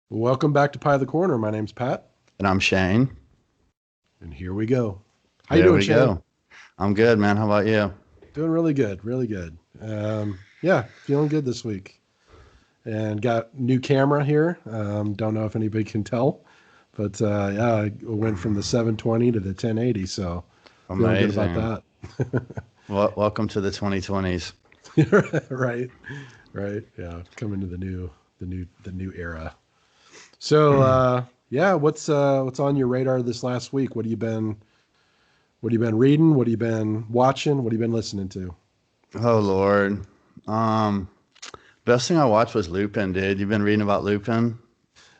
Welcome back to Pie of the Corner. My name's Pat, And I'm Shane. and here we go. How you There doing, we Shane? go. I'm good, man. How about you? Doing really good, really good. Yeah, feeling good this week. And got new camera here. Don't know if anybody can tell, but yeah, I went from the 720 to the 1080, so feeling good about Amazing. that. Welcome to the 2020s. Right, right. Yeah, coming to the new era. So yeah, what's on your radar this last week? What have you been reading? What have you been watching? What have you been listening to? Oh Lord. Um, Best thing I watched was Lupin, dude. You've been reading about Lupin in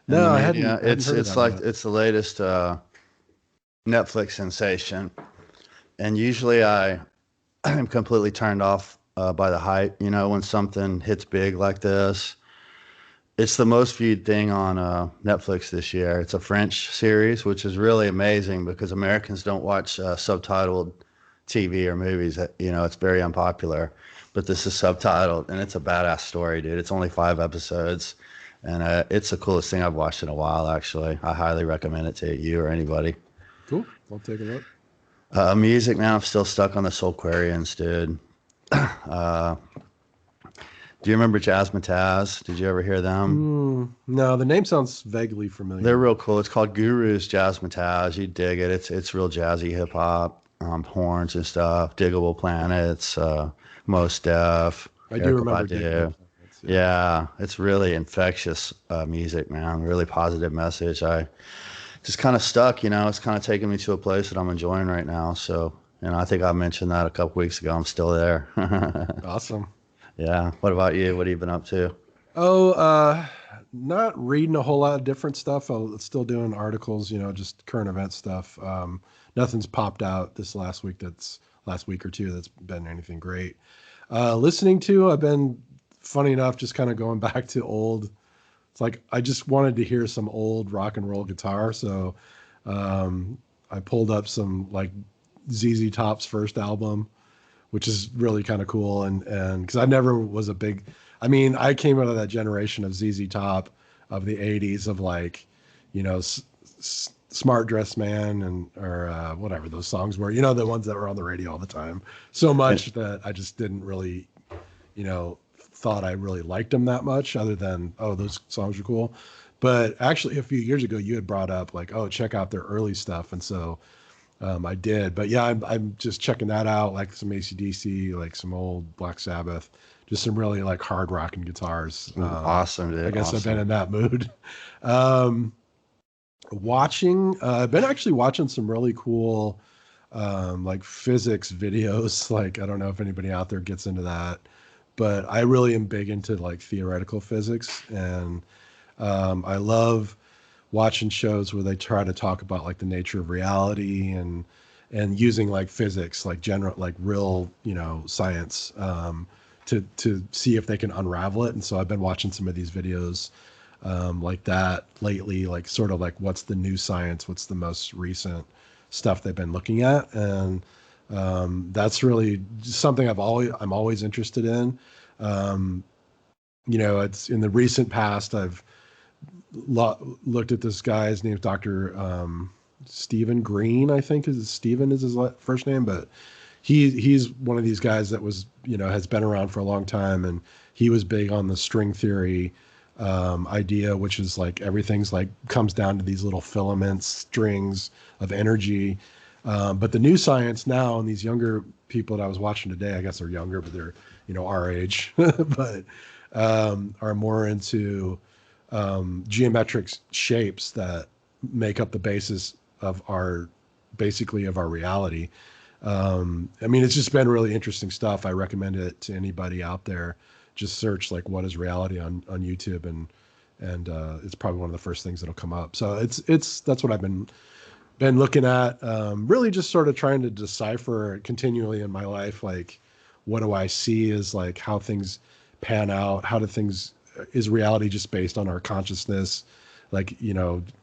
No, the I media? hadn't I hadn't It's heard of it's that like yet. it's the latest Netflix sensation. And usually I am completely turned off by the hype, when something hits big like this. It's the most viewed thing on Netflix this year. It's a French series, which is really amazing because Americans don't watch subtitled TV or movies. It's very unpopular. But this is subtitled, and it's a badass story, dude. It's only 5 episodes, and it's the coolest thing I've watched in a while. Actually, I highly recommend it to you or anybody. Cool. I'll take a look. Music, man, I'm still stuck on the Soulquarians, dude. Uh, do you remember Jazzmatazz? Did you ever hear them? No, the name sounds vaguely They're familiar. real cool. It's called Guru's Jazzmatazz. You dig it. It's real jazzy hip hop, horns and stuff. Diggable Planets, Mos Def, I do Erykah remember Diggable Badu. Planets. Yeah. Yeah, it's really infectious music, man. Really positive message. I just kind of stuck. It's kind of taking me to a place that I'm enjoying right now. So, I think I mentioned that a couple weeks ago. I'm still there. Awesome. Yeah. What about you? What have you been up to? Oh, not reading a whole lot of different stuff. I'm still doing articles, just current event stuff. Nothing's popped out this last week or two that's been anything great. Listening to, I've been funny enough, just kind of going back to old. It's like I just wanted to hear some old rock and roll guitar, so um, I pulled up some like ZZ Top's first album, which is really kind of cool. And because I never was a big, I mean, I came out of that generation of ZZ Top of the '80s of like, Smart Dress Man and or whatever those songs were, the ones that were on the radio all the time. So And, much that I just didn't really, thought I really liked them that much, other than those songs are cool. But actually, a few years ago, you had brought up like, oh, check out their early stuff, and so I did. But yeah, I'm just checking that out, like some AC/DC, like some old Black Sabbath, just some really like hard rocking guitars. Awesome, I dude. guess I've been Awesome. in that mood. Um, I've been actually watching some really cool like physics videos. Like I don't know if anybody out there gets into that, but I really am big into like theoretical physics, and I love watching shows where they try to talk about like the nature of reality and using like physics, like general, like real, science, to see if they can unravel it. And so I've been watching some of these videos like that lately, like sort of like what's the new science, what's the most recent stuff they've been looking at, and that's really something I'm always interested in. Um, it's in the recent past I've looked at this guy. His name's Dr. Stephen Green, I think is Stephen is his first name, but he's one of these guys that was, has been around for a long time, and he was big on the string theory idea, which is like everything's like comes down to these little filaments, strings of energy. But the new science now, and these younger people that I was watching today, I guess they're younger, but they're, our age, but are more into geometric shapes that make up the basis of our basically of our reality. I mean, it's just been really interesting stuff. I recommend it to anybody out there. Just search like what is reality on YouTube, and it's probably one of the first things that'll come up. So it's that's what I've been looking at. Really, just sort of trying to decipher continually in my life, like what do I see is like how things pan out, how do things is reality just based on our consciousness, like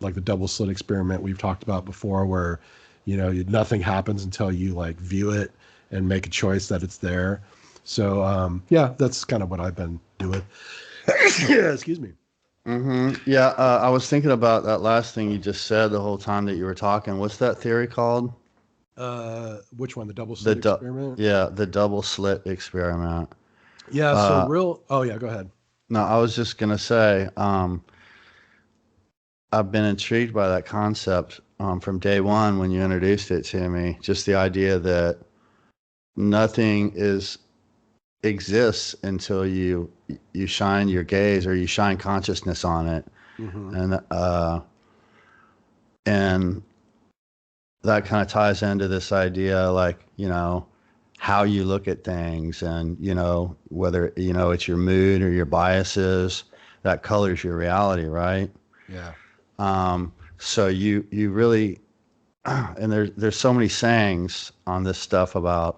like the double slit experiment we've talked about before, where nothing happens until you like view it and make a choice that it's there. So yeah, that's kind of what I've been doing. Yeah, excuse me. Yeah, I was thinking about that last thing you just said the whole time that you were talking. What's that theory called? Which one? The double The slit du- experiment? yeah, the double slit experiment. Yeah. So Uh, real. Oh yeah. Go ahead. no, I was just gonna say, I've been intrigued by that concept from day one when you introduced it to me. Just the idea that nothing is exists until you shine your gaze or you shine consciousness on it, Hmm. and that kind of ties into this idea, like, how you look at things, and whether it's your mood or your biases that colors your reality, right? Yeah. So you really and there's so many sayings on this stuff about,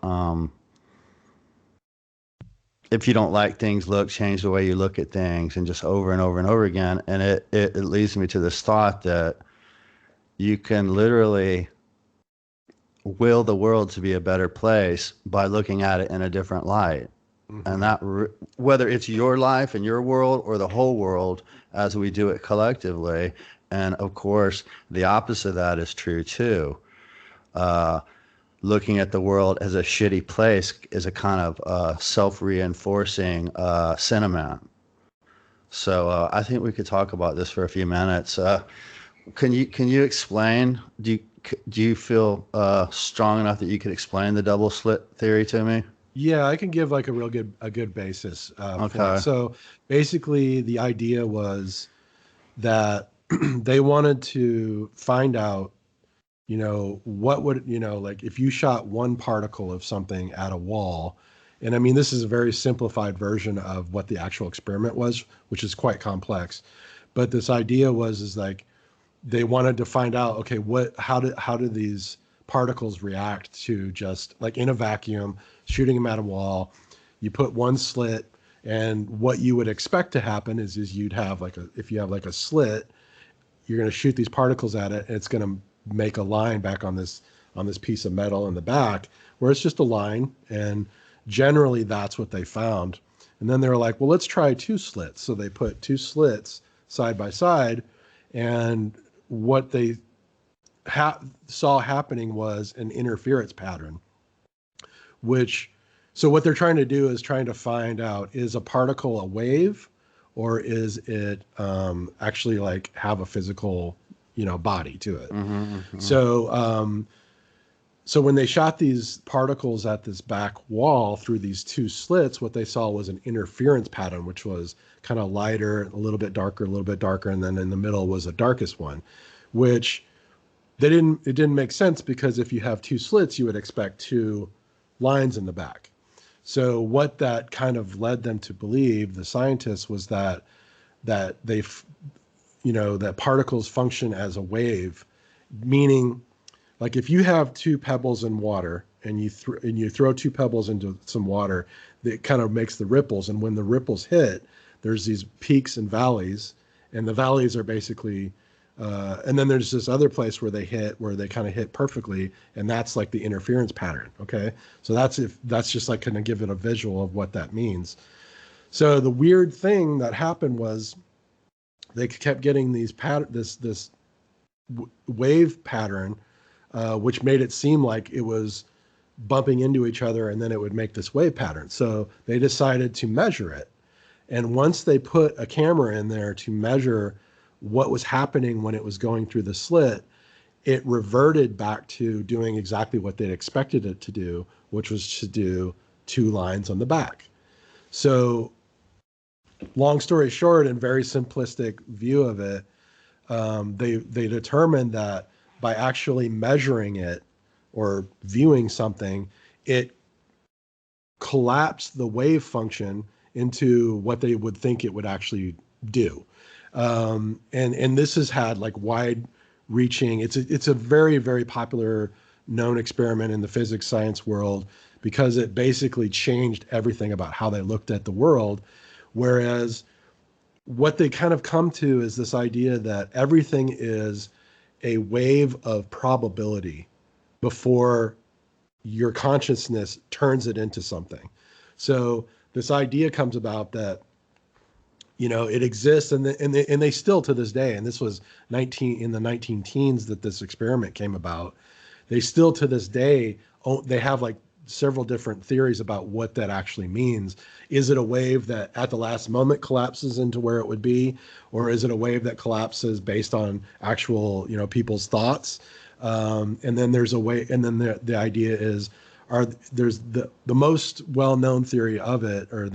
if you don't like things, look, change the way you look at things, and just over and over and over again. And it leads me to this thought that you can literally will the world to be a better place by looking at it in a different light. And Hmm. that, whether it's your life and your world or the whole world as we do it collectively. And of course, the opposite of that is true too. Uh, Looking at the world as a shitty place is a kind of self-reinforcing sentiment. So I think we could talk about this for a few minutes. Can you explain? Do you feel strong enough that you could explain the double slit theory to me? Yeah, I can give like a good basis for it. Okay. So basically, the idea was that they wanted to find out, what would, like if you shot one particle of something at a wall, and I mean, this is a very simplified version of what the actual experiment was, which is quite complex. But this idea was is like they wanted to find out, okay, how do these particles react to just like in a vacuum, shooting them at a wall. You put one slit, and what you would expect to happen is you'd have like if you have like a slit, you're going to shoot these particles at it, and it's going to make a line back on this piece of metal in the back where it's just a line. And generally that's what they found. And then they were like, well, let's try two slits. So they put two slits side by side, and what they saw happening was an interference pattern, which, so what they're trying to do is trying to find out, is a particle a wave, or is it actually like have a physical, body to it. Mm-hmm, mm-hmm. So when they shot these particles at this back wall through these two slits, what they saw was an interference pattern, which was kind of lighter, a little bit darker, a little bit darker, and then in the middle was the darkest one, which it didn't make sense, because if you have two slits, you would expect two lines in the back. So what that kind of led them to believe, the scientists, was that that particles function as a wave, meaning like if you have two pebbles in water, and you throw two pebbles into some water, it kind of makes the ripples, and when the ripples hit, there's these peaks and valleys, and the valleys are basically and then there's this other place where they kind of hit perfectly, and that's like the interference pattern. Okay, so that's just like kind of give it a visual of what that means. So the weird thing that happened was they kept getting this wave pattern, which made it seem like it was bumping into each other, and then it would make this wave pattern. So they decided to measure it. And once they put a camera in there to measure what was happening when it was going through the slit, it reverted back to doing exactly what they'd expected it to do, which was to do two lines on the back. So, long story short, and very simplistic view of it, they determined that by actually measuring it or viewing something, it collapsed the wave function into what they would think it would actually do. And this has had like wide reaching. It's a very, very popular known experiment in the physics science world, because it basically changed everything about how they looked at the world. Whereas what they kind of come to is this idea that everything is a wave of probability before your consciousness turns it into something. So this idea comes about that It exists, and they still to this day, and this was 19 in the 19 teens that this experiment came about. They still to this day, they have like several different theories about what that actually means. Is it a wave that at the last moment collapses into where it would be, or is it a wave that collapses based on actual, people's thoughts? And then there's a way, and then the idea is, there's the most well-known theory of it, or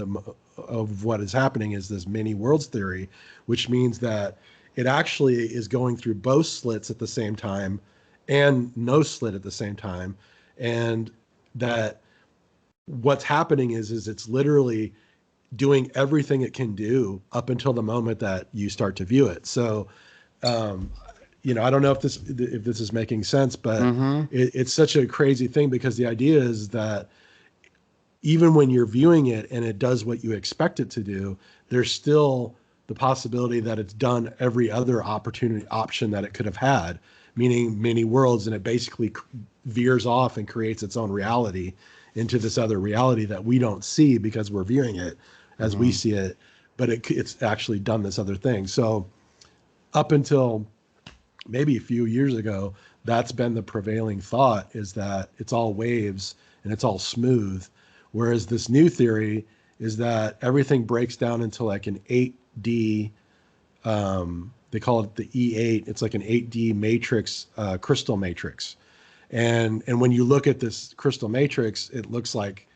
of what is happening, is this many worlds theory, which means that it actually is going through both slits at the same time and no slit at the same time. And that what's happening is it's literally doing everything it can do up until the moment that you start to view it. So, um, I don't know if this is making sense, but Mm-hmm. it's such a crazy thing, because the idea is that even when you're viewing it and it does what you expect it to do, there's still the possibility that it's done every other option that it could have had, meaning many worlds, and it basically veers off and creates its own reality into this other reality that we don't see because we're viewing it as we Mm-hmm. see it, but it's actually done this other thing. So up until maybe a few years ago, that's been the prevailing thought, is that it's all waves and it's all smooth. Whereas this new theory is that everything breaks down into like an 8D, they call it the E8. It's like an 8D matrix, crystal matrix. And when you look at this crystal matrix, it looks like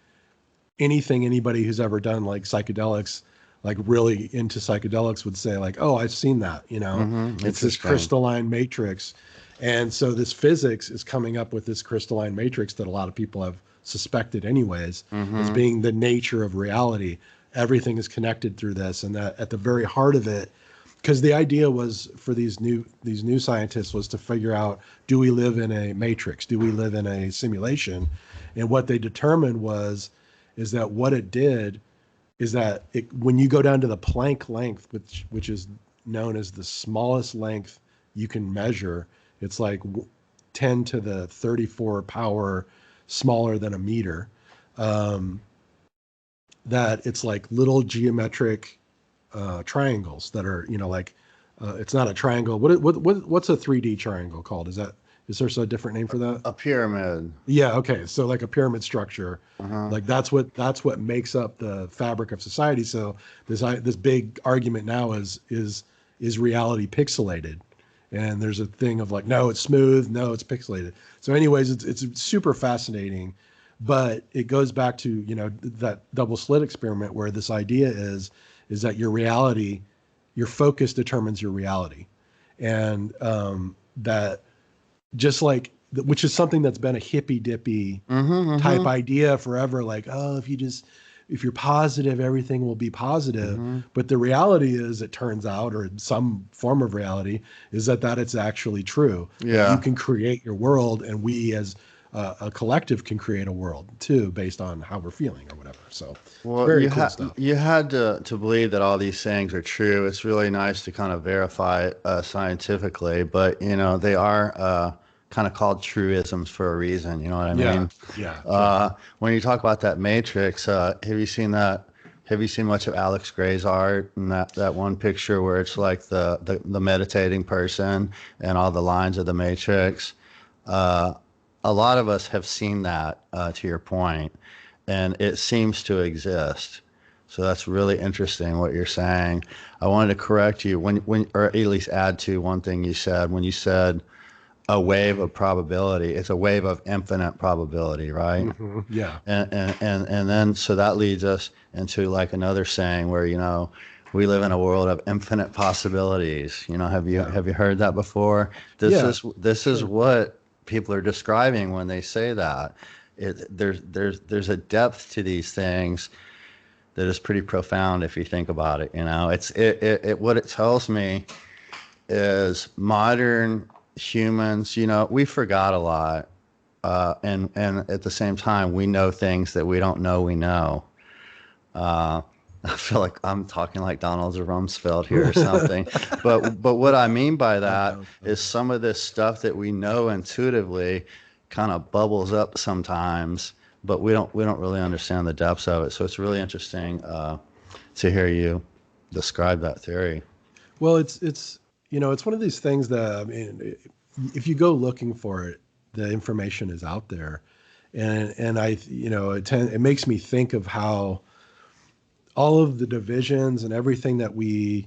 anything anybody who's ever done like psychedelics, like really into psychedelics, would say like, oh, I've seen that, Mm-hmm. it's this Interesting. crystalline matrix. And so this physics is coming up with this crystalline matrix that a lot of people have suspected anyways as Mm-hmm. being the nature of reality. Everything is connected through this, and that at the very heart of it, because the idea was for these new scientists was to figure out, do we live in a matrix, do we live in a simulation? And what they determined is that what it did is that when you go down to the Planck length, which is known as the smallest length you can measure, it's like 10 to the 34 power smaller than a meter. Um, that it's like little geometric triangles that are, like, it's not a triangle. What's a 3D triangle called? Is there a different name for that? A pyramid. Yeah, okay. So like a pyramid structure, Uh-huh. like that's what makes up the fabric of society. So this big argument now is reality pixelated? And there's a thing of like, no, it's smooth, no, it's pixelated. So anyways, it's super fascinating, but it goes back to, that double slit experiment, where this idea is that your reality, your focus determines your reality. And that just like, which is something that's been a hippy dippy Mm-hmm. type Mm-hmm. idea forever, like, oh, if you're positive, everything will be positive. Mm-hmm. But the reality is, it turns out, or some form of reality, is that it's actually true, that you Yeah. can create your world, and we as a collective can create a world too, based on how we're feeling or whatever. So it's Well, very cool stuff. you had to believe that all these things are true. It's really nice to kind of verify it scientifically, but they are kind of called truisms for a reason. You know what I Yeah, mean? yeah, totally. When you talk about that matrix, have you seen that? Have you seen much of Alex Gray's art and that one picture where it's like the meditating person and all the lines of the matrix? Uh, a lot of us have seen that, to your point, and it seems to exist. So that's really interesting what you're saying. I wanted to correct you or at least add to one thing you said when you said a wave of probability. It's a wave of infinite probability, right? Yeah, And then so that leads us into like another saying where we live in a world of infinite possibilities. Have you yeah, have you heard that before? This yeah, is this is sure. what people are describing when they say that. There's a depth to these things that is pretty profound if you think about it. It's what it tells me is modern humans. We forgot a lot, and at the same time, we know things that we don't know we know. Uh, I feel like I'm talking like Donald Rumsfeld here or something, but what I mean by that is some of this stuff that we know intuitively kind of bubbles up sometimes, but we don't really understand the depths of it. So it's really interesting to hear you describe that theory. Well, it's it's one of these things that, I mean, if you go looking for it, the information is out there, and it makes me think of how all of the divisions and everything that we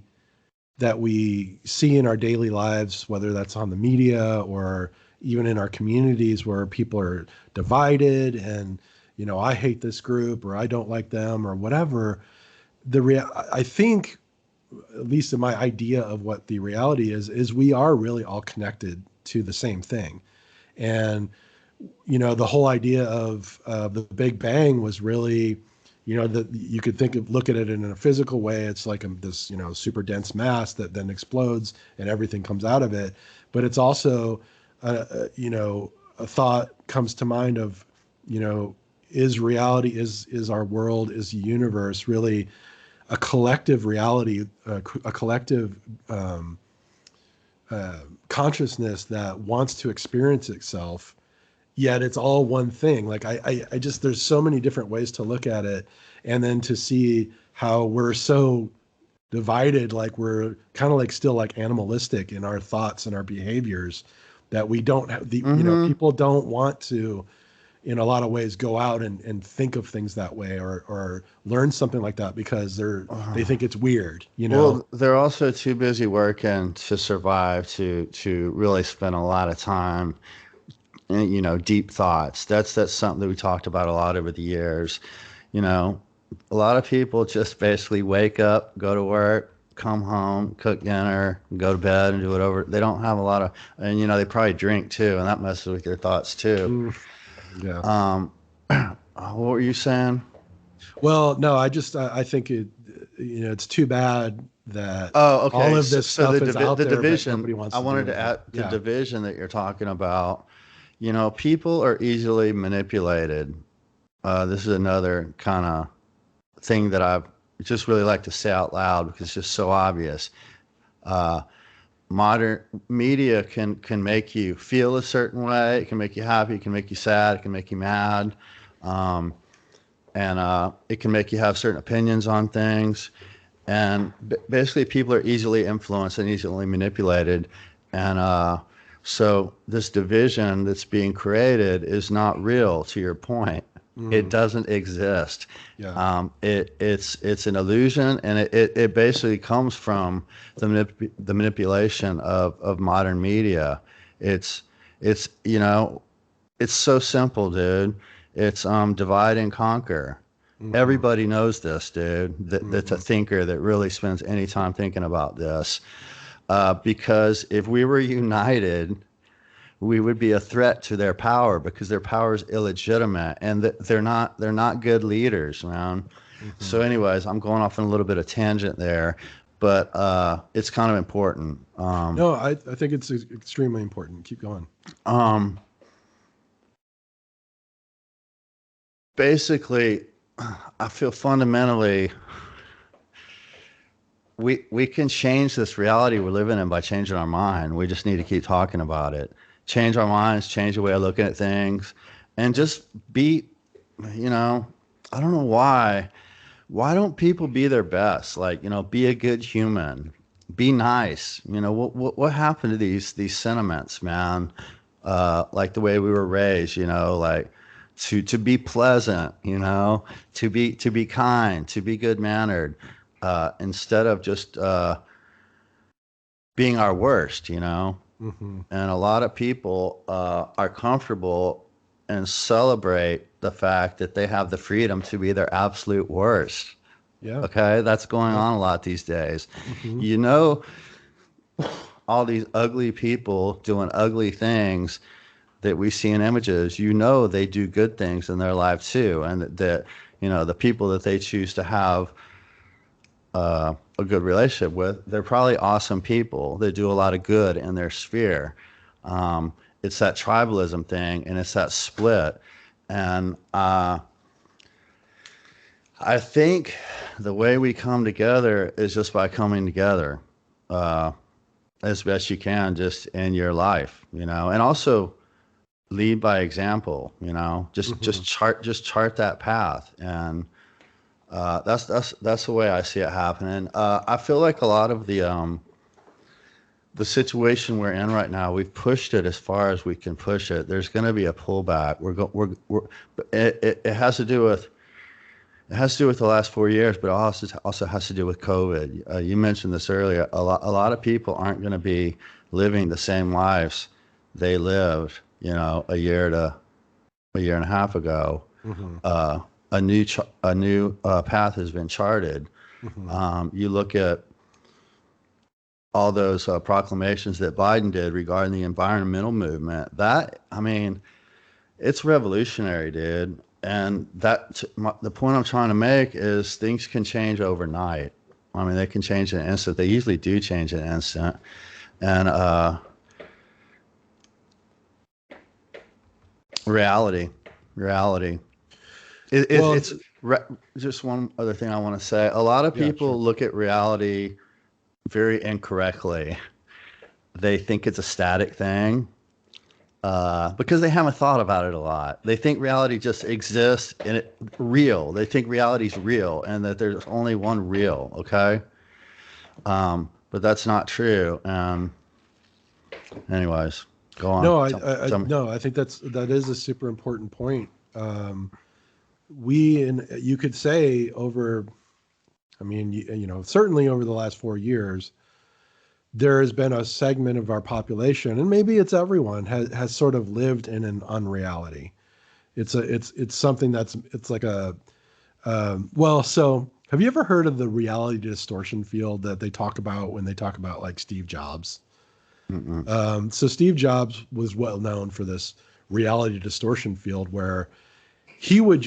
see in our daily lives, whether that's on the media or even in our communities where people are divided and, I hate this group or I don't like them or whatever. I think, at least in my idea of what the reality is we are really all connected to the same thing. And, the whole idea of the Big Bang was really, that you could look at it in a physical way. It's like this, super dense mass that then explodes and everything comes out of it. But it's also, a thought comes to mind of, is reality, is our world, is the universe really a collective reality, a collective consciousness that wants to experience itself, yet it's all one thing. Like I just, there's so many different ways to look at it, and then to see how we're so divided, like we're kind of like still like animalistic in our thoughts and our behaviors, that we don't have Mm-hmm. people don't want to, in a lot of ways, go out and think of things that way, or learn something like that, because they think it's weird. Well, they're also too busy working to survive to really spend a lot of time in, deep thoughts. That's something that we talked about a lot over the years. You know, a lot of people just basically wake up, go to work, come home, cook dinner, go to bed, and do whatever. They don't have a lot of, and they probably drink too, and that messes with your thoughts too. Mm, yeah. What were you saying? Well, no, I think it's too bad that Oh, all okay. of So, this so stuff is out the there, but division, nobody wants I to do wanted to anything. add the Yeah. division that you're talking about. People are easily manipulated. This is another kind of thing that I just really like to say out loud because it's just so obvious. Uh, Modern media can make you feel a certain way. It can make you happy. It can make you sad. It can make you mad. Um, and it can make you have certain opinions on things. And basically, people are easily influenced and easily manipulated. And so, this division that's being created is not real. To your point, it Mm, doesn't exist. yeah. It's an illusion, and it basically comes from the manipulation of modern media. It's it's it's so simple, dude. It's divide and conquer. Hmm. Everybody knows this, dude. That's a Hmm. thinker that really spends any time thinking about this. Because if we were united, we would be a threat to their power because their power is illegitimate and they're not good leaders, man. Hmm. So, anyways, I'm going off on a little bit of tangent there, but it's kind of important. No, I think it's extremely important. Keep going. Um, Basically, I feel fundamentally we can change this reality we're living in by changing our mind. We just need to keep talking about it. Change our minds, change the way of looking at things, and just be, you know, I don't know why. Why don't people be their best? Like, be a good human, be nice. What happened to these sentiments, man? Like the way we were raised, like to be pleasant, to be kind, to be good mannered, instead of just being our worst. Hmm. And a lot of people are comfortable and celebrate the fact that they have the freedom to be their absolute worst. Yeah. Okay, that's going Yeah. on a lot these days. Hmm. You know, all these ugly people doing ugly things that we see in images, they do good things in their life too. And that the people that they choose to have a good relationship with, they're probably awesome people. They do a lot of good in their sphere. It's that tribalism thing and it's that split. And I think the way we come together is just by coming together uh, as best you can just in your life, and also lead by example, just Hmm. chart that path. And That's the way I see it happening. I feel like a lot of the situation we're in right now, we've pushed it as far as we can push it. There's going to be a pullback. It has to do with the last 4 years, but it also has to do with COVID. You mentioned this earlier. A lot of people aren't going to be living the same lives they lived, a year and a half ago. Hmm. Uh, a new path has been charted. Hmm. You look at all those proclamations that Biden did regarding the environmental movement. I mean, it's revolutionary, dude. And the point I'm trying to make is things can change overnight. I mean, they can change in an instant. They usually do change in an instant. And reality, reality. Well, It's just one other thing I want to say. A lot of yeah, people sure. look at reality very incorrectly. They think it's a static thing because they haven't thought about it a lot. They think reality just exists and it real. They think reality's real and that there's only one real. Okay, but that's not true. Anyways, go on. No, Tell me. no, I think that is a super important point. We and you could say over, I mean, certainly over the last 4 years, there has been a segment of our population, and maybe it's everyone, has sort of lived in an unreality. It's something it's like a well. So have you ever heard of the reality distortion field that they talk about when they talk about like Steve Jobs? Mm-mm. So Steve Jobs was well known for this reality distortion field where he would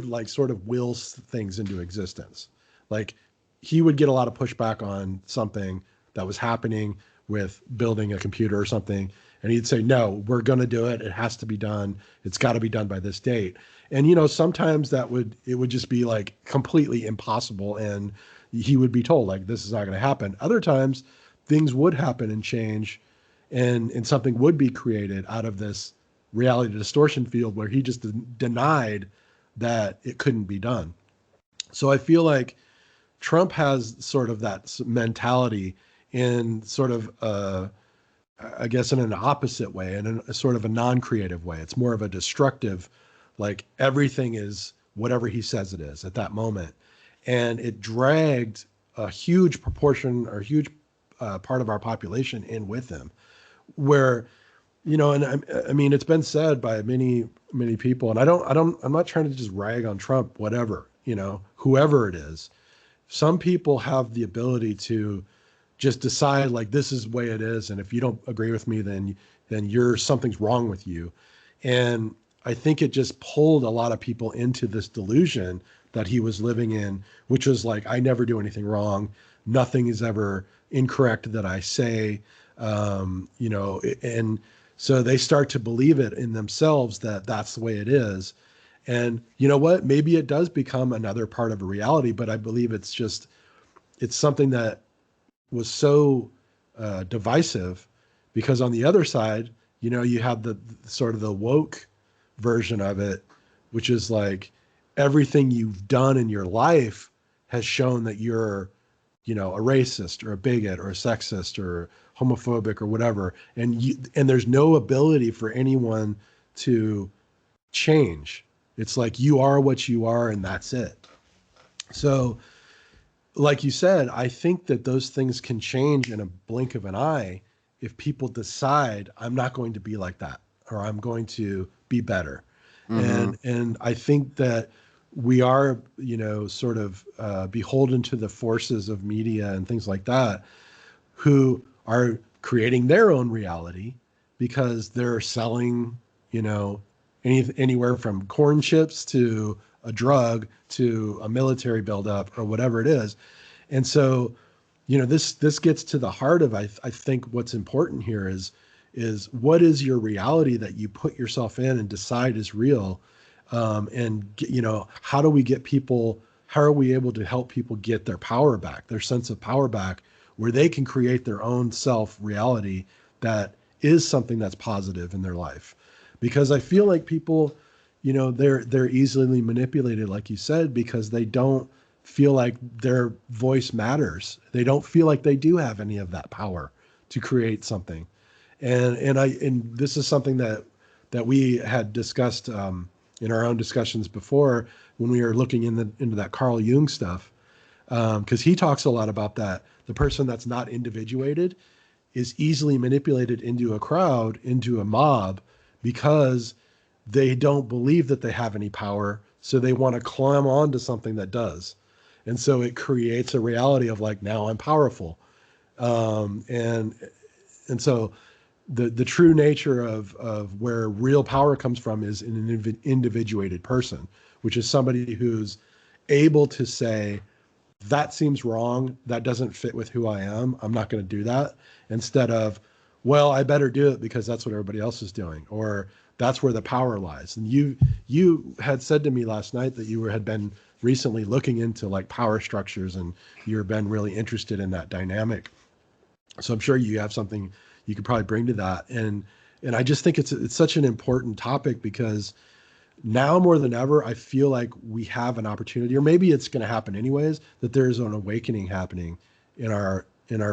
like sort of will things into existence. Like he would get a lot of pushback on something that was happening with building a computer or something. And he'd say, no, we're going to do it. It has to be done. It's got to be done by this date. And, sometimes it would just be like completely impossible. And he would be told like, this is not going to happen. Other times things would happen and change and something would be created out of this reality distortion field where he just denied that it couldn't be done. So I feel like Trump has sort of that mentality in sort of I guess in an opposite way, in a sort of a non-creative way. It's more of a destructive, like everything is whatever he says it is at that moment, and it dragged a huge proportion or huge part of our population in with him, where and I mean, it's been said by many people, and I'm not trying to just rag on Trump, whatever, whoever it is. Some people have the ability to just decide like this is the way it is, and if you don't agree with me, then something's wrong with you. And I think it just pulled a lot of people into this delusion that he was living in, which was like, I never do anything wrong. Nothing is ever incorrect that I say. And so they start to believe it in themselves that that's the way it is. And you know what? Maybe it does become another part of a reality, but I believe it's something that was so divisive because on the other side, you have the sort of the woke version of it, which is like everything you've done in your life has shown that you're, a racist or a bigot or a sexist or homophobic or whatever. And there's no ability for anyone to change. It's like you are what you are and that's it. So like you said, I think that those things can change in a blink of an eye if people decide I'm not going to be like that or I'm going to be better. Mm-hmm. And I think that we are, sort of beholden to the forces of media and things like that who are creating their own reality because they're selling, anywhere from corn chips to a drug to a military buildup or whatever it is. And so, this gets to the heart of I think what's important here is what is your reality that you put yourself in and decide is real, and how do we get people? How are we able to help people get their power back, their sense of power back, where they can create their own self reality that is something that's positive in their life? Because I feel like people, they're easily manipulated, like you said, because they don't feel like their voice matters. They don't feel like they do have any of that power to create something. And this is something that we had discussed in our own discussions before when we were looking into that Carl Jung stuff, because he talks a lot about that. The person that's not individuated is easily manipulated into a crowd, into a mob, because they don't believe that they have any power. So they want to climb onto something that does. And so it creates a reality of like, now I'm powerful. Um, and, and so the true nature of where real power comes from is in an individuated person, which is somebody who's able to say, that seems wrong. That doesn't fit with who I am. I'm not going to do that. Instead of, well, I better do it because that's what everybody else is doing, or that's where the power lies. And you had said to me last night that had been recently looking into like power structures, and you've been really interested in that dynamic. So I'm sure you have something you could probably bring to that. And I just think it's such an important topic because now more than ever, I feel like we have an opportunity, or maybe it's going to happen anyways, that there is an awakening happening in our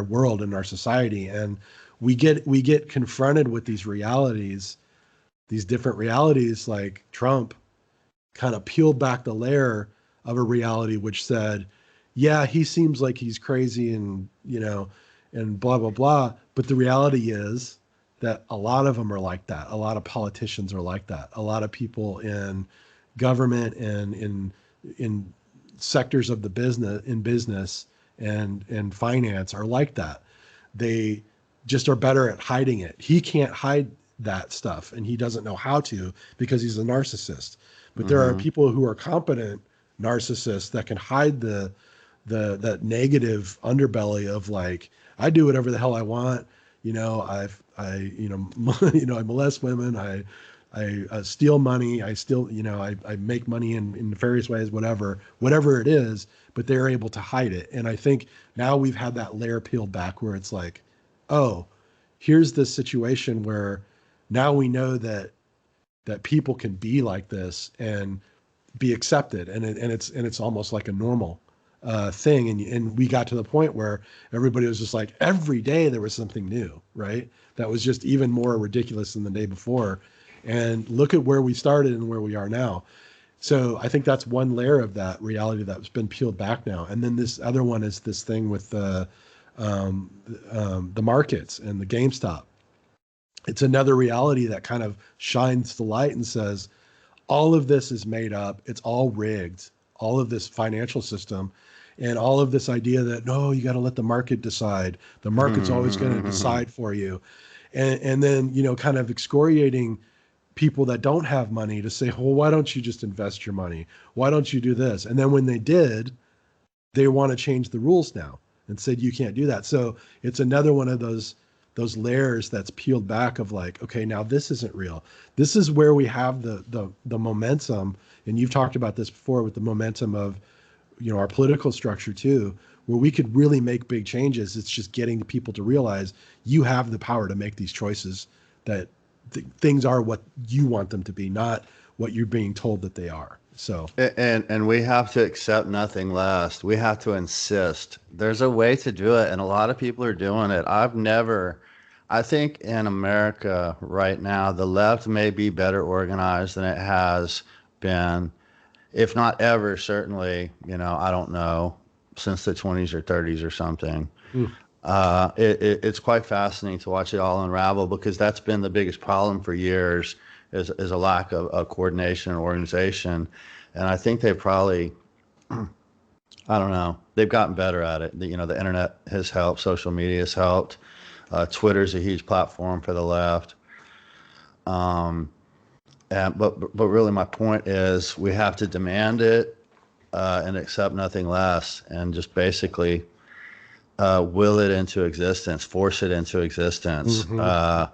world, in our society, and we get confronted with these realities, these different realities, like Trump kind of peeled back the layer of a reality which said, yeah, he seems like he's crazy and, and blah, blah, blah. But the reality is that a lot of them are like that. A lot of politicians are like that. A lot of people in government and in sectors of the business and finance are like that. They just are better at hiding it. He can't hide that stuff and he doesn't know how to because he's a narcissist. But there are Mm-hmm. people who are competent narcissists that can hide that negative underbelly of like, I do whatever the hell I want. I molest women. I steal money. I still, I make money in nefarious ways, whatever it is, but they're able to hide it. And I think now we've had that layer peeled back where it's like, oh, here's this situation where now we know that people can be like this and be accepted, and it's almost like a normal thing. And we got to the point where everybody was just like, every day there was something new, right? That was just even more ridiculous than the day before. And look at where we started and where we are now. So I think that's one layer of that reality that's been peeled back now. And then this other one is this thing with the markets and the GameStop. It's another reality that kind of shines the light and says, all of this is made up. It's all rigged. All of this financial system and all of this idea that, no, you got to let the market decide. The market's always going to decide for you. And then, kind of excoriating people that don't have money to say, well, why don't you just invest your money? Why don't you do this? And then when they did, they want to change the rules now and said you can't do that. So it's another one of those layers that's peeled back of like, okay, now this isn't real. This is where we have the momentum, and you've talked about this before with the momentum of our political structure too, where we could really make big changes. It's just getting people to realize you have the power to make these choices, that things are what you want them to be, not what you're being told that they are. So And we have to accept nothing less. We have to insist. There's a way to do it, and a lot of people are doing it. I think in America right now, the left may be better organized than it has been, if not ever, certainly, I don't know, since the 20s or 30s or something. mm, It's quite fascinating to watch it all unravel because that's been the biggest problem for years is a lack of coordination and organization. And I think they've probably, I don't know, they've gotten better at it. The internet has helped, social media has helped. Twitter's a huge platform for the left. Um, but really, my point is we have to demand it and accept nothing less, and just basically will it into existence, force it into existence. mhm.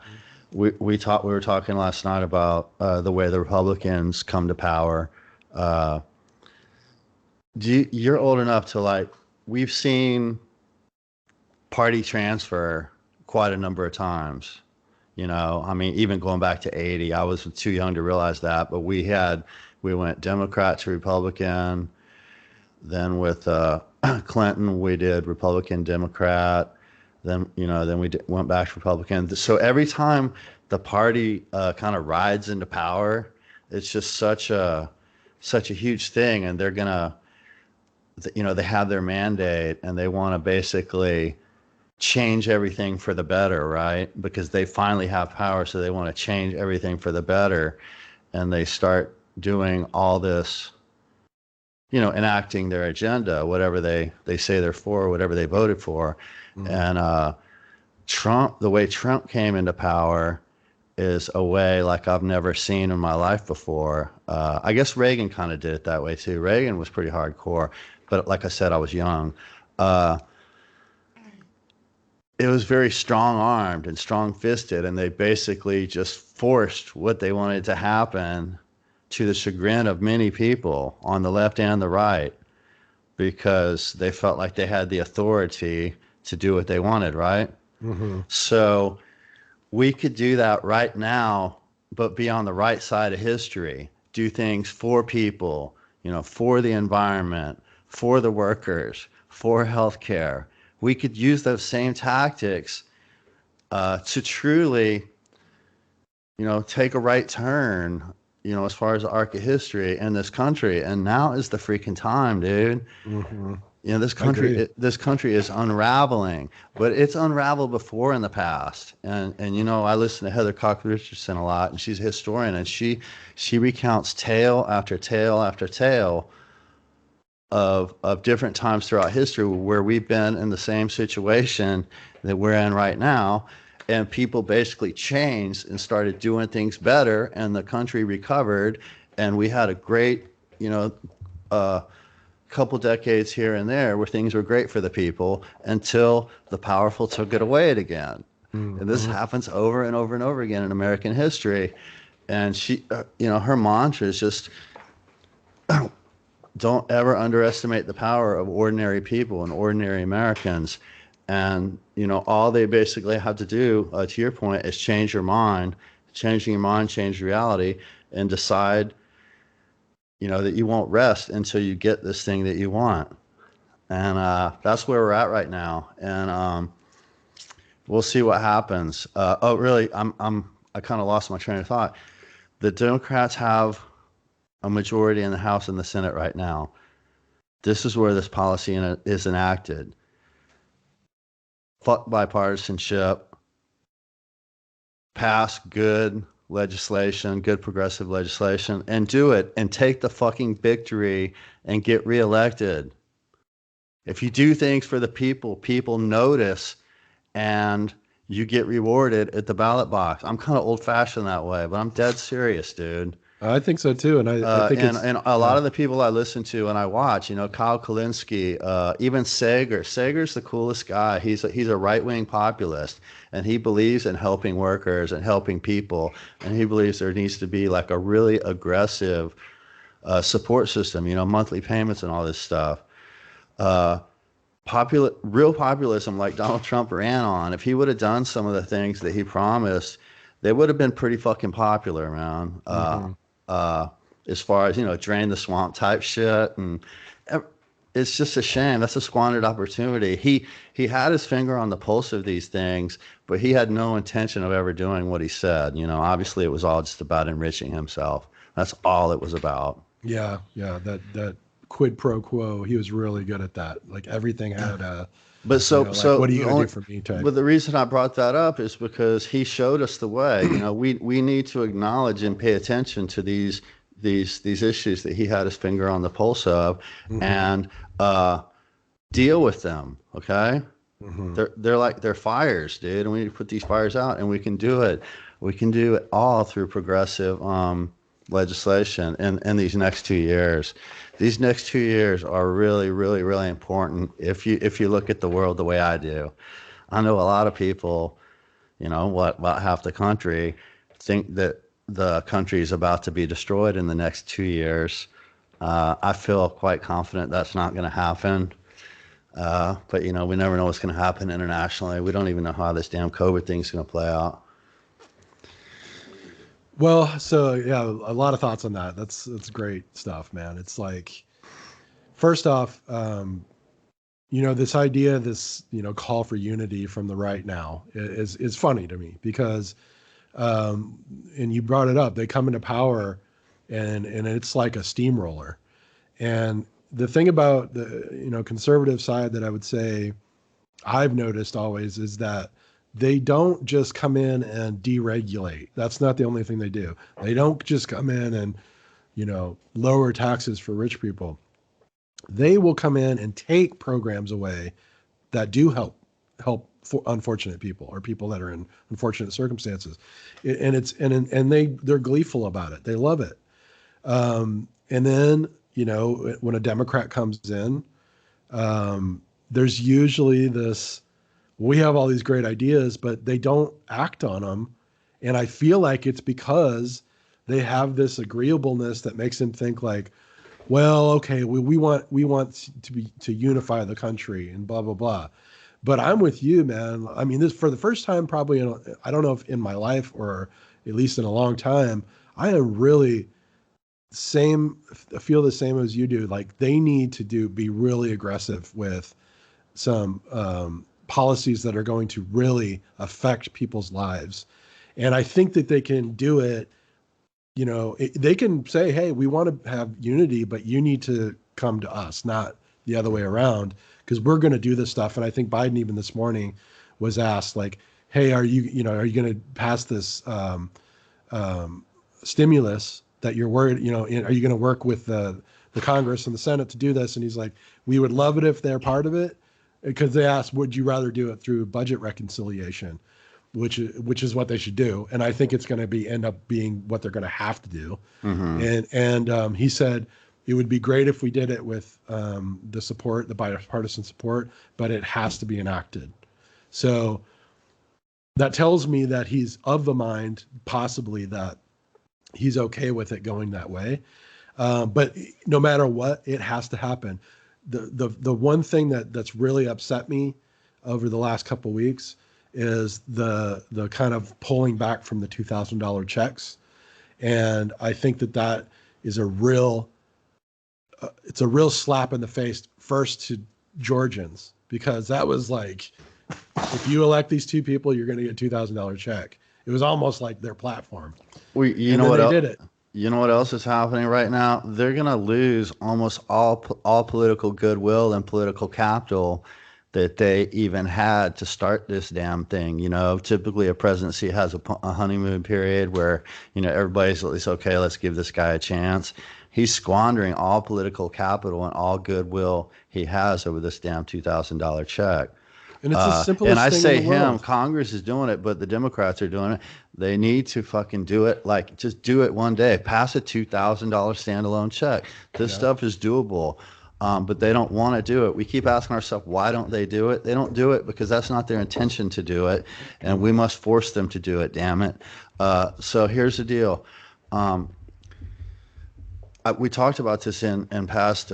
We were talking last night about the way the Republicans come to power. Uh, you're old enough to like we've seen party transfer quite a number of times. You know, I mean, even going back to 80, I was too young to realize that, but we went Democrat to Republican. Then with Clinton, we did Republican, Democrat. Then, you know, then went back to Republican. So every time the party kind of rides into power, it's just such a huge thing, and they're gonna, you know, they have their mandate, and they want to basically change everything for the better, right? Because they finally have power, so they want to change everything for the better, and they start doing all this, you know, enacting their agenda, whatever they say they're for, whatever they voted for. And Trump, the way Trump came into power is a way like I've never seen in my life before. I guess Reagan kind of did it that way too. Reagan was pretty hardcore, but like I said, I was young. It was very strong armed and strong fisted, and they basically just forced what they wanted to happen to the chagrin of many people on the left and the right, because they felt like they had the authority to do what they wanted, right? Mm-hmm. So we could do that right now, but be on the right side of history, do things for people, you know, for the environment, for the workers, for healthcare. We could use those same tactics to truly, you know, take a right turn, you know, as far as the arc of history in this country. And now is the freaking time, dude. Mm-hmm. You know, Agreed. this country is unraveling, but it's unraveled before in the past. And you know, I listen to Heather Cox Richardson a lot, and she's a historian, and she recounts tale after tale after tale of different times throughout history where we've been in the same situation that we're in right now, and people basically changed and started doing things better, and the country recovered, and we had a great, you know, couple decades here and there where things were great for the people until the powerful took it away again. And this Mm-hmm. happens over and over and over again in American history. And she, you know, her mantra is just don't ever underestimate the power of ordinary people and ordinary Americans. And, you know, all they basically have to do, to your point, is change your mind. Changing your mind, change reality, and decide, you know, that you won't rest until you get this thing that you want. And that's where we're at right now. And we'll see what happens. Oh, really? I kind of lost my train of thought. The Democrats have a majority in the House and the Senate right now. This is where this policy is enacted. Fuck bipartisanship. Pass good legislation, good progressive legislation, and do it and take the fucking victory and get reelected. If you do things for the people, people notice, and you get rewarded at the ballot box. I'm kind of old fashioned that way, but I'm dead serious, dude. I think so too, and I think it's And a lot of the people I listen to and I watch, you know, Kyle Kalinske, even Sager. Sager's the coolest guy. He's a right wing populist, and he believes in helping workers and helping people, and he believes there needs to be like a really aggressive support system, you know, monthly payments and all this stuff. Real populism like Donald Trump ran on, if he would have done some of the things that he promised, they would have been pretty fucking popular, man. mm-hmm. As far as, you know, drain the swamp type shit, and it's just a shame. That's a squandered opportunity. He had his finger on the pulse of these things, but he had no intention of ever doing what he said. You know, obviously it was all just about enriching himself. That's all it was about. Yeah, that quid pro quo. He was really good at that. Like everything had a, But you know, like, so what are you the gonna only, do for me type. but the reason I brought that up is because he showed us the way. You know, we need to acknowledge and pay attention to these issues that he had his finger on the pulse of, Mm-hmm. and deal with them. Okay, Mm-hmm. they're fires, dude, and we need to put these fires out, and we can do it. We can do it all through progressive legislation in these next 2 years. These next 2 years are really, really, really important if you look at the world the way I do. I know a lot of people, you know, about half the country think that the country is about to be destroyed in the next 2 years. I feel quite confident that's not going to happen. But, you know, we never know what's going to happen internationally. We don't even know how this damn COVID thing's going to play out. Well, so yeah, a lot of thoughts on that. That's great stuff, man. It's like first off, this idea, this call for unity from the right now is funny to me because, um, and you brought it up, they come into power, and it's like a steamroller. And the thing about the conservative side that I would say I've noticed always is that they don't just come in and deregulate. That's not the only thing they do. They don't just come in and lower taxes for rich people. They will come in and take programs away that do help for unfortunate people or people that are in unfortunate circumstances, and they're gleeful about it. They love it. And then when a Democrat comes in, there's usually this. We have all these great ideas, but they don't act on them, and I feel like it's because they have this agreeableness that makes them think like, well, okay, we want to unify the country and blah blah blah. But I'm with you, man. I mean, this for the first time probably I don't know if in my life or at least in a long time, I am really same feel the same as you do. Like they need to be really aggressive with some policies that are going to really affect people's lives. And I think that they can do it. They can say, hey, we want to have unity, but you need to come to us, not the other way around, because we're going to do this stuff. And I think Biden, even this morning, was asked, like, hey, are you going to pass this stimulus that you're worried, are you going to work with the Congress and the Senate to do this? And he's like, we would love it if they're part of it, because they asked, would you rather do it through budget reconciliation? Which is what they should do, and I think it's going to end up being what they're going to have to do. Mm-hmm. And he said it would be great if we did it with the bipartisan support, but it has to be enacted. So that tells me that he's of the mind, possibly that he's okay with it going that way. But no matter what, it has to happen. The one thing that's really upset me over the last couple of weeks is the kind of pulling back from the $2,000 checks, and I think that is a real it's a real slap in the face first to Georgians, because that was like, if you elect these two people, you're going to get a $2,000 check. It was almost like their platform, You and know then what they else? did it. You know what else is happening right now? They're gonna lose almost all political goodwill and political capital that they even had to start this damn thing. Typically a presidency has a honeymoon period where everybody's at least okay. Let's give this guy a chance. He's squandering all political capital and all goodwill he has over this damn $2,000 check. And it's the And simplest I thing in say the him, world. Congress is doing it, but the Democrats are doing it. They need to fucking do it. Like, just do it one day. Pass a $2,000 standalone check. This Yeah. stuff is doable. But they don't want to do it. We keep asking ourselves, why don't they do it? They don't do it because that's not their intention to do it. And we must force them to do it, damn it. So here's the deal. Um, we talked about this in past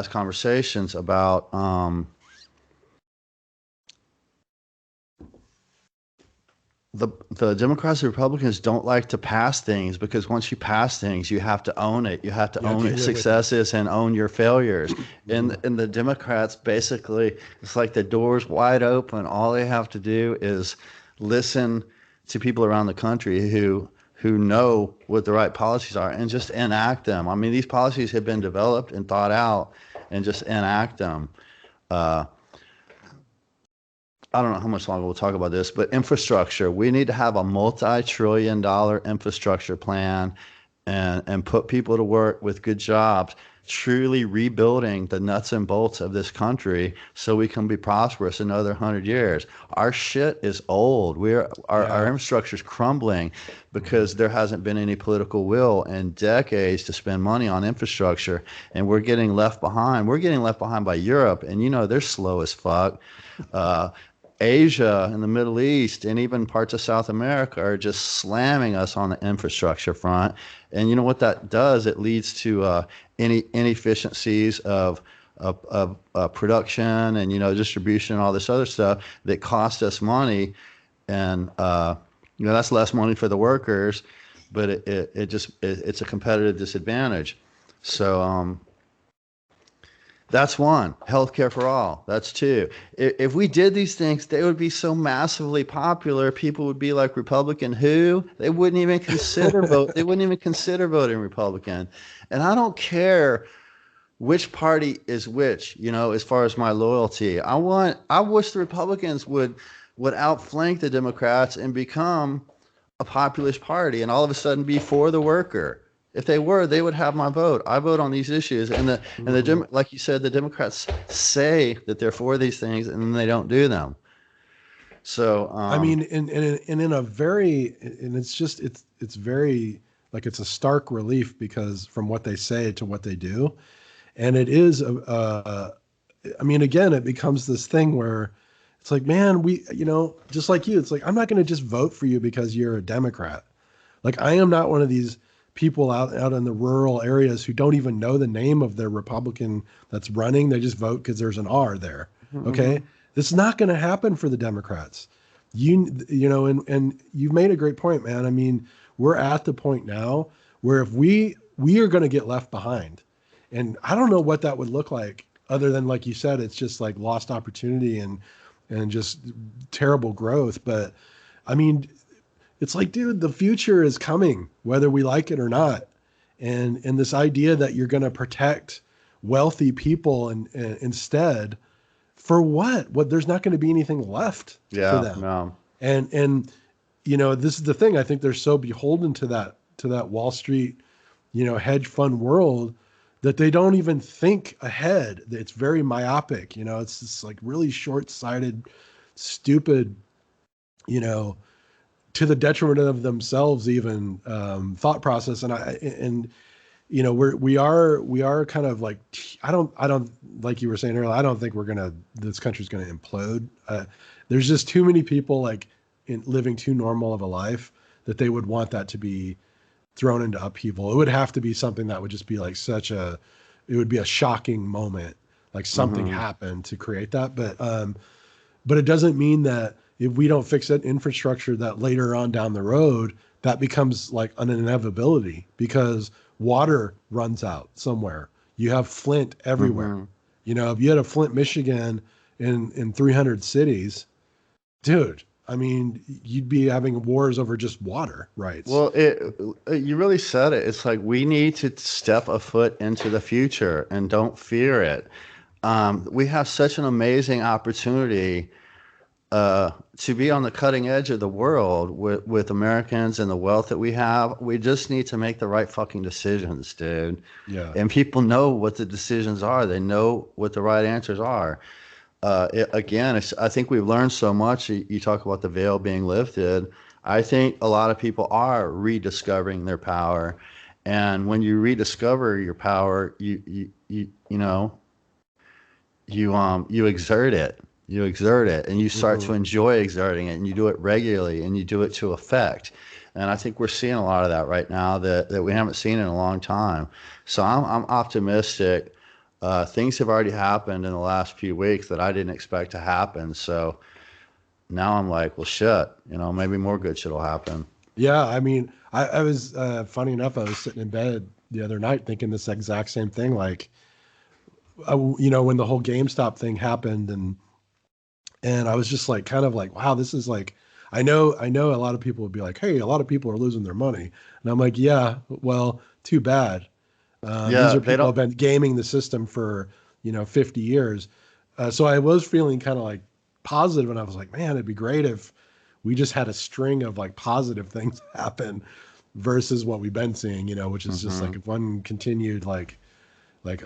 conversations about the Democrats and Republicans don't like to pass things because once you pass things, you have to own it. You have to You have own to your live with it. successes and own your failures. Mhm. And the Democrats basically, it's like the door's wide open. All they have to do is listen to people around the country who know what the right policies are and just enact them. I mean, these policies have been developed and thought out, and just enact them. Uh, I don't know how much longer we'll talk about this, but infrastructure. We need to have a multi-trillion-dollar infrastructure plan and put people to work with good jobs, truly rebuilding the nuts and bolts of this country so we can be prosperous another 100 years. Our shit is old. Our Yeah. infrastructure is crumbling because there hasn't been any political will in decades to spend money on infrastructure, and we're getting left behind. We're getting left behind by Europe, and they're slow as fuck. Uh, Asia and the Middle East and even parts of South America are just slamming us on the infrastructure front. And you know what that does? It leads to any inefficiencies of production and distribution and all this other stuff that cost us money. And that's less money for the workers. but it's a competitive disadvantage. So that's one. Healthcare for all. That's two. If we did these things, they would be so massively popular. People would be like, Republican who? They wouldn't even consider vote. They wouldn't even consider voting Republican. And I don't care which party is which, as far as my loyalty. I wish the Republicans would outflank the Democrats and become a populist party and all of a sudden be for the worker. If they were, they would have my vote. I vote on these issues, like you said, the Democrats say that they're for these things and then they don't do them. So I mean, in a very, and it's very, like, it's a stark relief because from what they say to what they do. And it is, I mean, again, it becomes this thing where it's like, man, just like you, it's like, I'm not going to just vote for you because you're a Democrat. Like, I am not one of these people out in the rural areas who don't even know the name of their Republican that's running. They just vote because there's an R there. Okay. mm-hmm. This is not going to happen for the Democrats. And you've made a great point, man. I mean, we're at the point now where if we are going to get left behind, and I don't know what that would look like other than, like you said, it's just like lost opportunity and just terrible growth. But I mean, it's like, dude, the future is coming, whether we like it or not. And this idea that you're going to protect wealthy people and instead, for what? What, there's not going to be anything left for Yeah, them. no. And this is the thing. I think they're so beholden to that Wall Street, hedge fund world that they don't even think ahead. It's very myopic. It's this like really short-sighted, stupid, you know, to the detriment of themselves even, thought process. And we are kind of like, I don't like you were saying earlier, I don't think this country's gonna implode. There's just too many people like living too normal of a life that they would want that to be thrown into upheaval. It would have to be something that would just be like it would be a shocking moment, like something Mm-hmm. happened to create that. But it doesn't mean that if we don't fix that infrastructure, that later on down the road, that becomes like an inevitability because water runs out somewhere. You have Flint everywhere. Mm-hmm. If you had a Flint, Michigan in 300 cities, dude, I mean, you'd be having wars over just water rights. Well, you really said it. It's like we need to step a foot into the future and don't fear it. We have such an amazing opportunity to be on the cutting edge of the world with Americans and the wealth that we have. We just need to make the right fucking decisions, dude. Yeah. And people know what the decisions are. They know what the right answers are. I think we've learned so much. You talk about the veil being lifted. I think a lot of people are rediscovering their power, and when you rediscover your power, you exert it. You exert it, and you start to Mhm. enjoy exerting it, and you do it regularly, and you do it to effect. And I think we're seeing a lot of that right now that we haven't seen in a long time. So I'm optimistic. Things have already happened in the last few weeks that I didn't expect to happen. So now I'm like, well, shit, maybe more good shit will happen. Yeah, I mean, I was funny enough, I was sitting in bed the other night thinking this exact same thing. Like, when the whole GameStop thing happened, and I was just like, kind of like, wow, this is like, I know a lot of people would be like, hey, a lot of people are losing their money, and I'm like, yeah, well, too bad. These Yeah, are they people who don't. have been gaming the system for 50 years. So I was feeling kind of like positive, and I was like, man, it'd be great if we just had a string of like positive things happen versus what we've been seeing, which is just like Mhm. one continued like like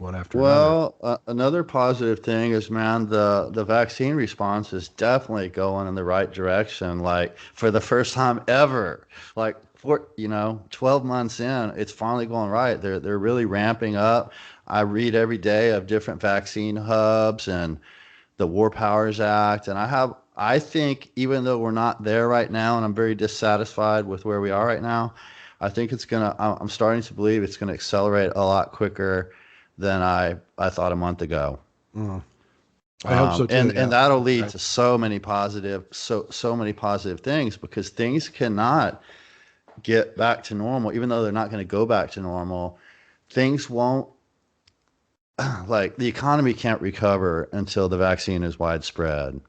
one after another. Well, another positive thing is, man, the vaccine response is definitely going in the right direction. Like for the first time ever, like 12 months in, it's finally going right. They're really ramping up. I read every day of different vaccine hubs and the War Powers Act, and I think even though we're not there right now, and I'm very dissatisfied with where we are right now, I think I'm starting to believe it's gonna accelerate a lot quicker than I thought a month ago. Mm. I hope so too. And Yeah. that'll lead Right. to so many positive things, because things cannot get back to normal, even though they're not going to go back to normal. Things won't, like the economy can't recover until the vaccine is widespread.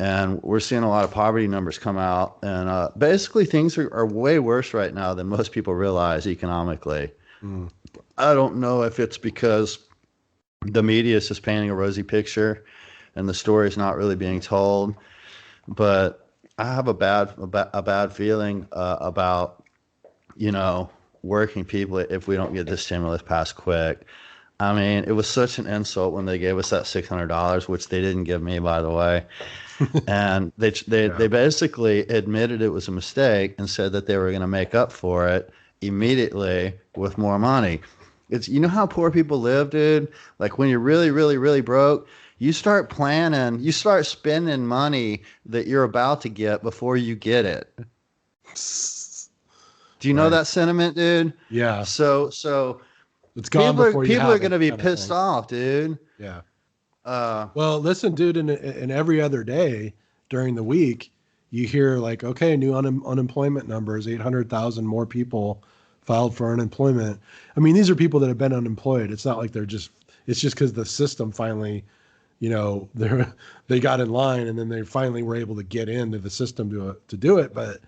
And we're seeing a lot of poverty numbers come out, and basically things are way worse right now than most people realize economically. Mm. I don't know if it's because the media is just painting a rosy picture and the story is not really being told, but I have a bad feeling about, you know, working people if we don't get this stimulus passed quick. I mean, it was such an insult when they gave us that $600, which they didn't give me, by the way. And Yeah. they basically admitted it was a mistake and said that they were going to make up for it immediately with more money. It's, you know how poor people live, dude? Like when you're really, really, really broke, you start planning, you start spending money that you're about to get before you get it. Do you know Right. that sentiment, dude? Yeah. So It's gone before you people are have going it, to be kind of pissed thing. off, dude. Yeah. Uh, Well, listen, dude, in every other day during the week, you hear like, okay, new unemployment numbers, 800,000 more people filed for unemployment. I mean, these are people that have been unemployed. It's not like it's just because the system finally, they got in line and then they finally were able to get into the system to do it. But,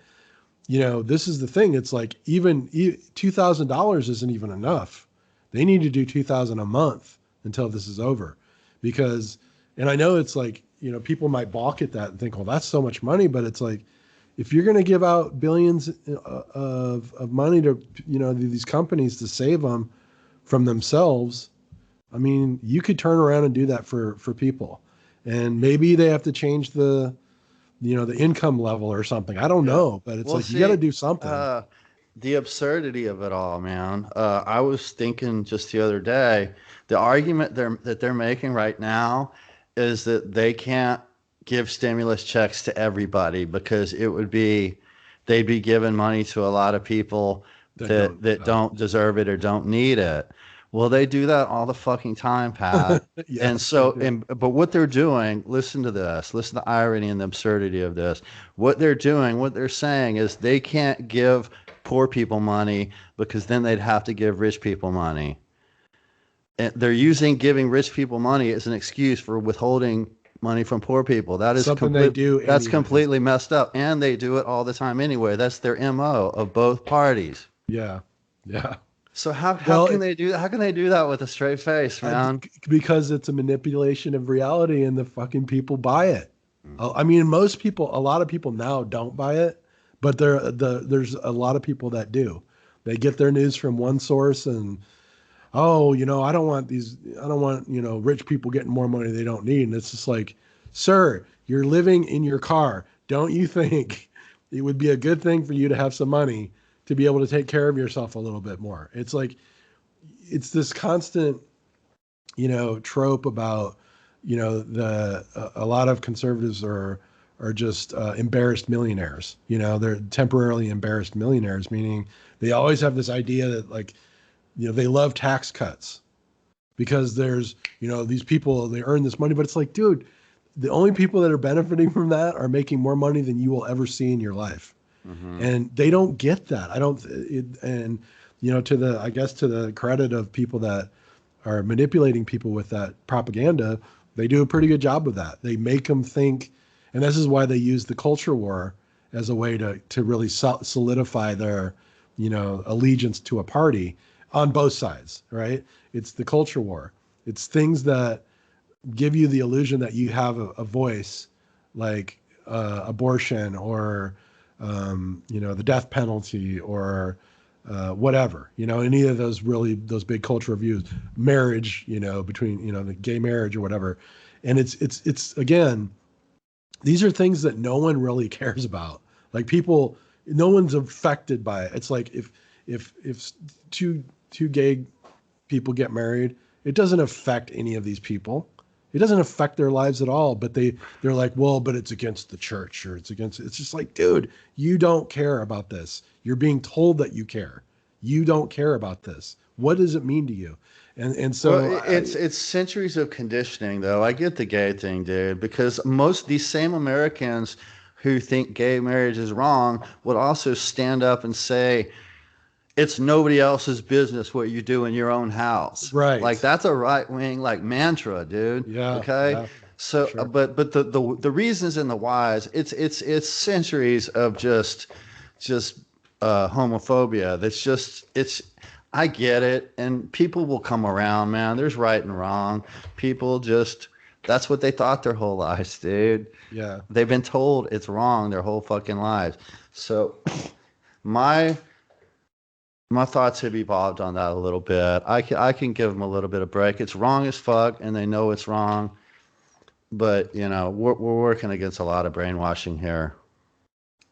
this is the thing. It's like even $2,000 isn't even enough. They need to do 2,000 a month until this is over because, and I know it's like, people might balk at that and think, well, that's so much money, but it's like, if you're going to give out billions of money to, these companies to save them from themselves, I mean, you could turn around and do that for people. And maybe they have to change the income level or something. I don't yeah. know, but it's Well, like, you got to see, do something. uh, the absurdity of it all, man. I was thinking just the other day, the argument that they're making right now is that they can't give stimulus checks to everybody because they'd be giving money to a lot of people That don't, that don't deserve it or don't need it. Well, they do that all the fucking time, Pat. And yes, they so, do. but what they're doing, listen to this, listen to the irony and the absurdity of this. What they're doing, what they're saying is they can't give poor people money because then they'd have to give rich people money. And they're using giving rich people money as an excuse for withholding money from poor people. Something they do That's anyways. completely messed up. And they do it all the time anyway. That's their MO of both parties. Yeah. Yeah. So Well, it, how can they do that with a straight face, I, man? because it's a manipulation of reality and the fucking people buy it. I mean, a lot of people now don't buy it, but there's a lot of people that do. They get their news from one source and, oh, I don't want, rich people getting more money they don't need. And it's just like, sir, you're living in your car. Don't you think it would be a good thing for you to have some money to be able to take care of yourself a little bit more? It's like, it's this constant, trope about, a lot of conservatives are just embarrassed millionaires. They're temporarily embarrassed millionaires, meaning they always have this idea that like, they love tax cuts because there's, these people, they earn this money, but it's like, dude, the only people that are benefiting from that are making more money than you will ever see in your life. Mm-hmm. And they don't get that. I don't, it, and, I guess to the credit of people that are manipulating people with that propaganda, they do a pretty good job of that. They make them think, and this is why they use the culture war as a way to really solidify their, allegiance to a party on both sides, right? It's the culture war. It's things that give you the illusion that you have a voice, like abortion or, the death penalty or whatever, any of those big cultural views, marriage, between, the gay marriage or whatever. And it's again, these are things that no one really cares about. Like people, no one's affected by it. It's like if two gay people get married, it doesn't affect any of these people. It doesn't affect their lives at all. But they're like, well, but it's against the church or it's just like, dude, you don't care about this. You're being told that you care. You don't care about this. What does it mean to you? And Well, so it's centuries of conditioning, though. I get the gay thing, dude, because most these same Americans who think gay marriage is wrong would also stand up and say it's nobody else's business what you do in your own house. Like right. that's a right wing like mantra, dude. Yeah, Okay, yeah, for so sure. but the reasons and the whys, it's centuries of just homophobia. That's just it's. I get it, and people will come around, man. There's right and wrong. People just that's what they thought their whole lives, dude. Yeah. They've been told it's wrong their whole fucking lives. So my my thoughts have evolved on that a little bit. I can give them a little bit of break. It's wrong as fuck, and they know it's wrong. But we're working against a lot of brainwashing here.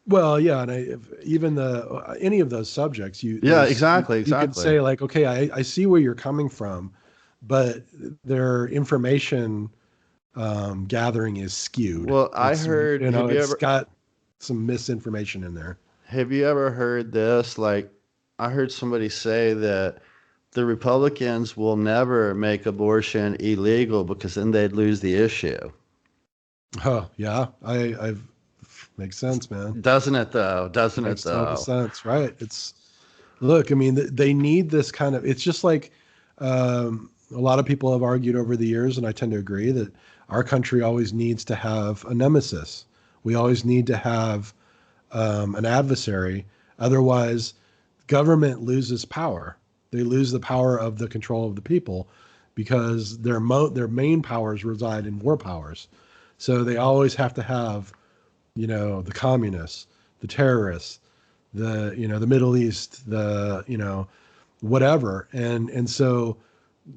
Well, yeah, and if, even the any of those subjects, Yeah, exactly, you could exactly. say like, okay, I see where you're coming from, but their information gathering is skewed. Well, I It's heard. it's got some misinformation in there. Have you ever heard this? Like, I heard somebody say that the Republicans will never make abortion illegal because then they'd lose the issue. Oh, yeah, I've makes sense, man. Doesn't it though? Doesn't it Makes total though? sense, right? It's look, I mean, they need this kind of. It's just like a lot of people have argued over the years, and I tend to agree that our country always needs to have a nemesis. We always need to have an adversary. Otherwise, government loses power. They lose the power of the control of the people because their main powers reside in war powers. So they always have to have, the communists, the terrorists, the Middle East, whatever. And so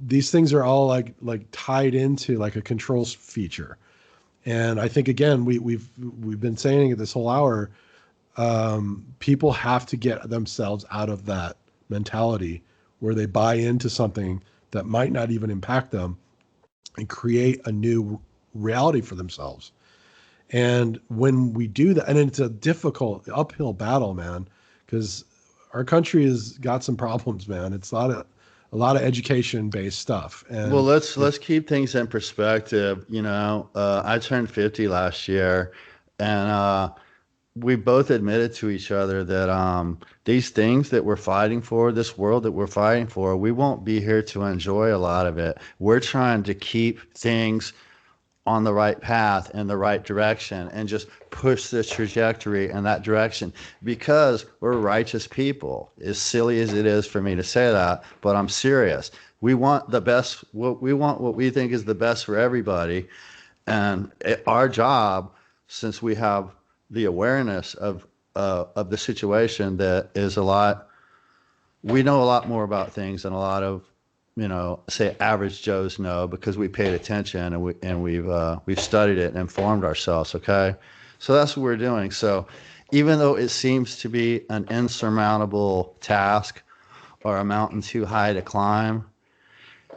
these things are all like tied into like a control feature. And I think again, we've been saying it this whole hour. People have to get themselves out of that mentality where they buy into something that might not even impact them and create a new reality for themselves. And when we do that, and it's a difficult uphill battle, man, because our country has got some problems, man. It's a lot of education based stuff, Well, and let's keep things in perspective. I turned 50 last year, and we both admitted to each other that these things that we're fighting for, this world that we're fighting for, we won't be here to enjoy a lot of it. We're trying to keep things on the right path in the right direction and just push the trajectory in that direction because we're righteous people. As silly as it is for me to say that, but I'm serious. We want the best. What we think is the best for everybody, and our job, since we have the awareness of the situation, that is a lot. We know a lot more about things than a lot of say average Joes know because we paid attention and we've studied it and informed ourselves. Okay, so that's what we're doing. So even though it seems to be an insurmountable task or a mountain too high to climb,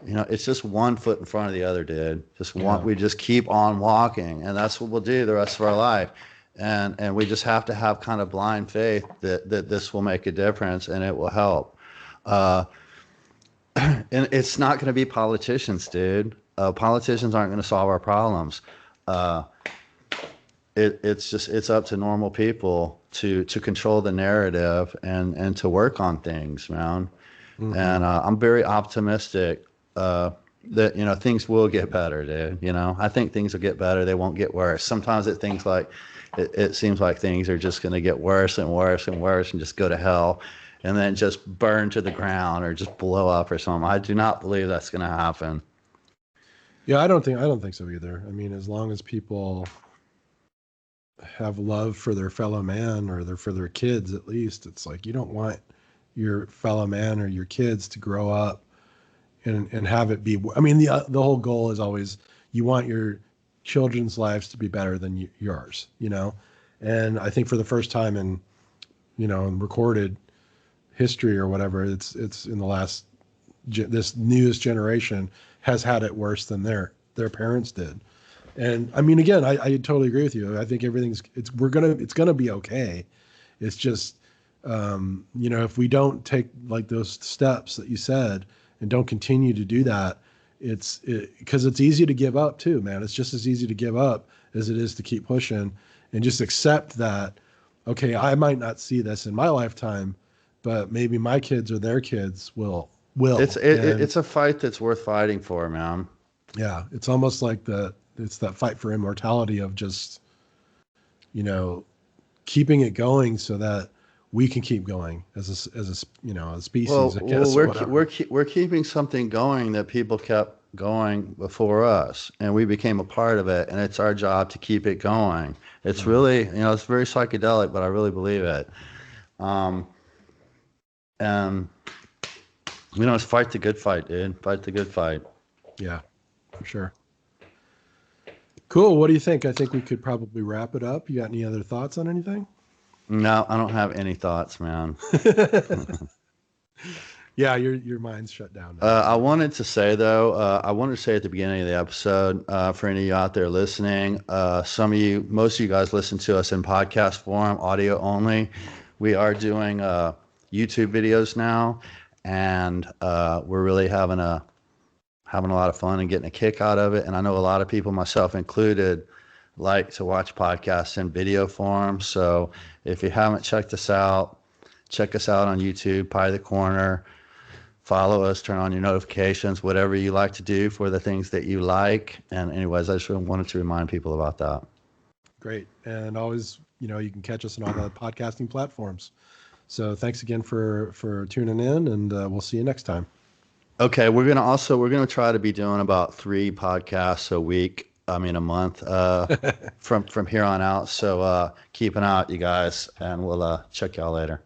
it's just one foot in front of the other, dude. Just one. yeah, We just keep on walking, and that's what we'll do the rest of our life. And we just have to have kind of blind faith that this will make a difference and it will help. Uh, and it's not going to be politicians, dude. Politicians aren't going to solve our problems. Uh, it's up to normal people to control the narrative and to work on things, man. hmm And I'm very optimistic that things will get better, dude. I think things will get better. They won't get worse. Sometimes it seems like things are just going to get worse and worse and worse and just go to hell and then just burn to the ground or just blow up or something. I do not believe that's going to happen. yeah. I don't think so either. I mean, as long as people have love for their fellow man or for their kids, at least it's like you don't want your fellow man or your kids to grow up and have it be. I mean, the whole goal is always you want your children's lives to be better than yours, and I think for the first time in recorded history or whatever, it's in the last this newest generation has had it worse than their parents did. And I mean, again, I totally agree with you. I think it's gonna be okay. It's just if we don't take like those steps that you said and don't continue to do that, because it's easy to give up too, man. It's just as easy to give up as it is to keep pushing, and just accept that, okay, I might not see this in my lifetime, but maybe my kids or their kids will. And It's a fight that's worth fighting for, man. yeah, it's almost like it's that fight for immortality of just, you know, keeping it going so that we can keep going a species, I Well, guess, or whatever. we're keeping something going that people kept going before us, and we became a part of it, and it's our job to keep it going. It's Mhm. really, it's very psychedelic, but I really believe it. Um, and it's fight the good fight, dude. Fight the good fight. Yeah, for sure. Cool. What do you think? I think we could probably wrap it up. You got any other thoughts on anything? No, I don't have any thoughts, man. Yeah, your mind's shut down now. I wanted to say though, I wanted to say at the beginning of the episode, for any of you out there listening, most of you guys listen to us in podcast form, audio only. We are doing YouTube videos now, and we're really having a lot of fun and getting a kick out of it. And I know a lot of people, myself included, like to watch podcasts in video form. So if you haven't checked us out, check us out on YouTube, Pie the Corner. Follow us, turn on your notifications, whatever you like to do for the things that you like. And anyways, I just really wanted to remind people about that. Great. And always, you can catch us on all the podcasting platforms. So thanks again for tuning in, and we'll see you next time. Okay, we're gonna try to be doing about 3 podcasts a week. I mean a month from here on out. So keep an eye out, you guys, and we'll check y'all later.